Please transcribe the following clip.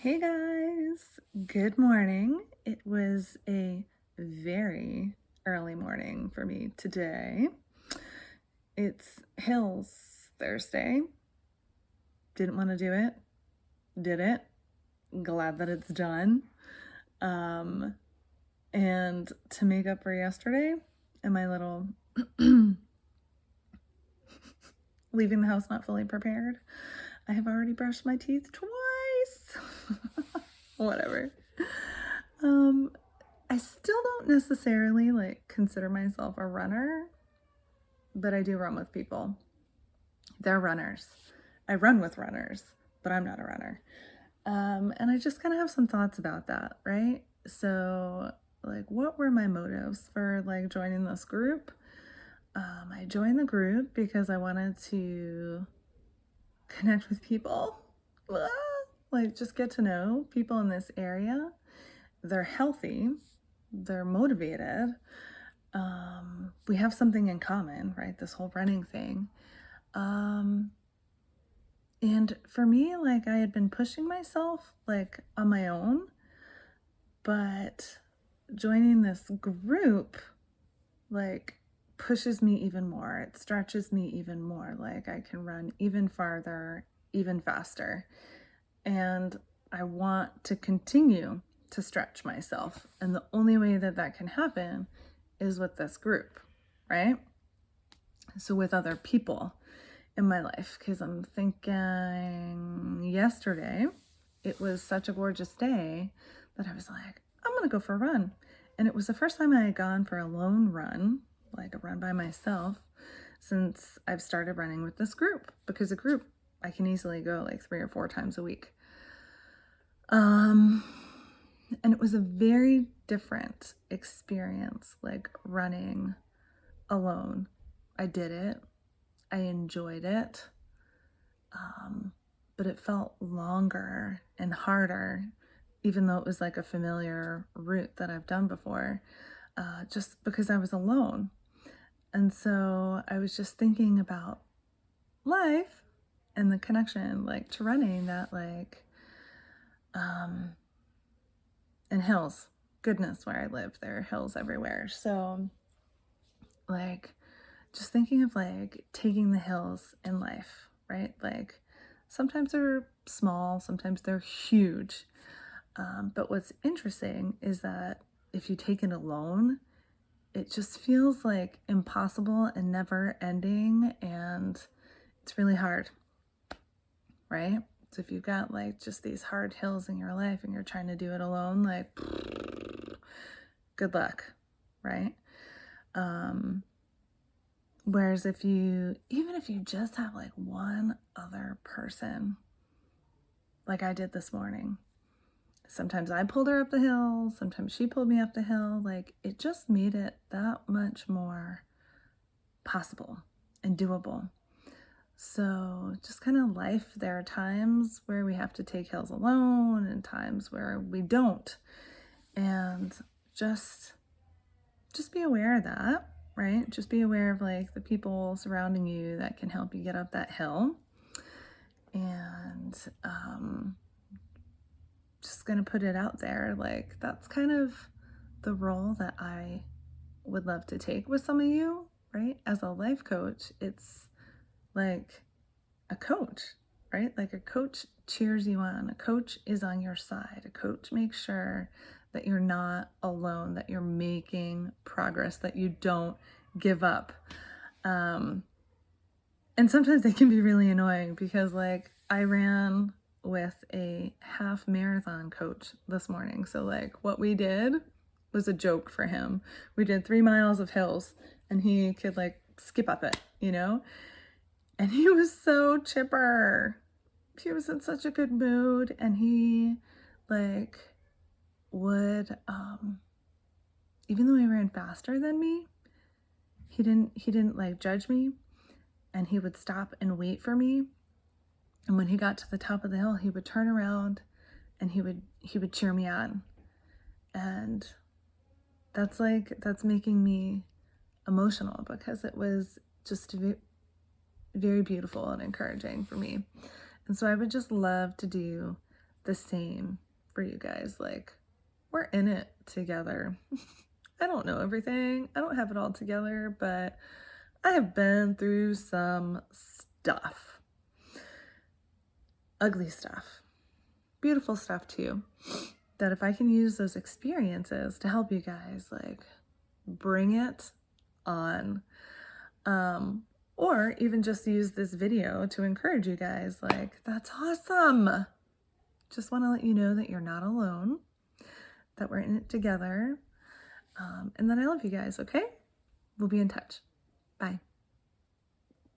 Hey guys, good morning. It was a very early morning for me today. It's Hills Thursday. Didn't want to do it, did it. Glad that it's done. Um, and to make up for yesterday and my little leaving the house not fully prepared, I have already brushed my teeth twice. Whatever. Um, I still don't necessarily consider myself a runner, but I do run with people. They're runners. I run with runners, but I'm not a runner. And I just kind of have some thoughts about that, right? So, what were my motives for joining this group? I joined the group because I wanted to connect with people, just get to know people in this area. They're healthy, they're motivated. We have something in common, right? This whole running thing. And for me, I had been pushing myself on my own, but joining this group pushes me even more. It stretches me even more. I can run even farther, even faster. And I want to continue to stretch myself. And the only way that that can happen is with this group, right? So with other people in my life, because I'm thinking yesterday, it was such a gorgeous day that I was like, I'm going to go for a run. And it was the first time I had gone for a lone run, like a run by myself, since I've started running with this group, because a group, I can easily go 3 or 4 times a week. And it was a very different experience, running alone. I did it. I enjoyed it. But it felt longer and harder, even though it was a familiar route that I've done before, just because I was alone. And so I was just thinking about life and the connection, to running, that and hills. Goodness, where I live, there are hills everywhere. So just thinking of taking the hills in life, right? Sometimes they're small, sometimes they're huge. But what's interesting is that if you take it alone, it just feels impossible and never ending, and it's really hard, right? So if you've got just these hard hills in your life and you're trying to do it alone, good luck, right? Whereas even if you just have one other person, like I did this morning, sometimes I pulled her up the hill, sometimes she pulled me up the hill, it just made it that much more possible and doable. So just kind of life, there are times where we have to take hills alone and times where we don't. And just be aware of that, right? Just be aware of the people surrounding you that can help you get up that hill. And just gonna put it out there, that's kind of the role that I would love to take with some of you, right? As a life coach, it's like a coach, right? A coach cheers you on. A coach is on your side. A coach makes sure that you're not alone, that you're making progress, that you don't give up. And sometimes they can be really annoying because I ran with a half marathon coach this morning. So what we did was a joke for him. We did 3 miles of hills and he could skip up it, And he was so chipper. He was in such a good mood, and he would even though he ran faster than me, he didn't judge me, and he would stop and wait for me. And when he got to the top of the hill, he would turn around and he would cheer me on. And that's making me emotional because it was just very beautiful and encouraging for me. And so I would just love to do the same for you guys. Like, we're in it together. I don't know everything. I don't have it all together, but I have been through some stuff. Ugly stuff. Beautiful stuff too. That if I can use those experiences to help you guys, like, bring it on. Or even just use this video to encourage you guys, like, that's awesome. Just want to let you know that you're not alone, that we're in it together. And that I love you guys, okay? We'll be in touch. Bye.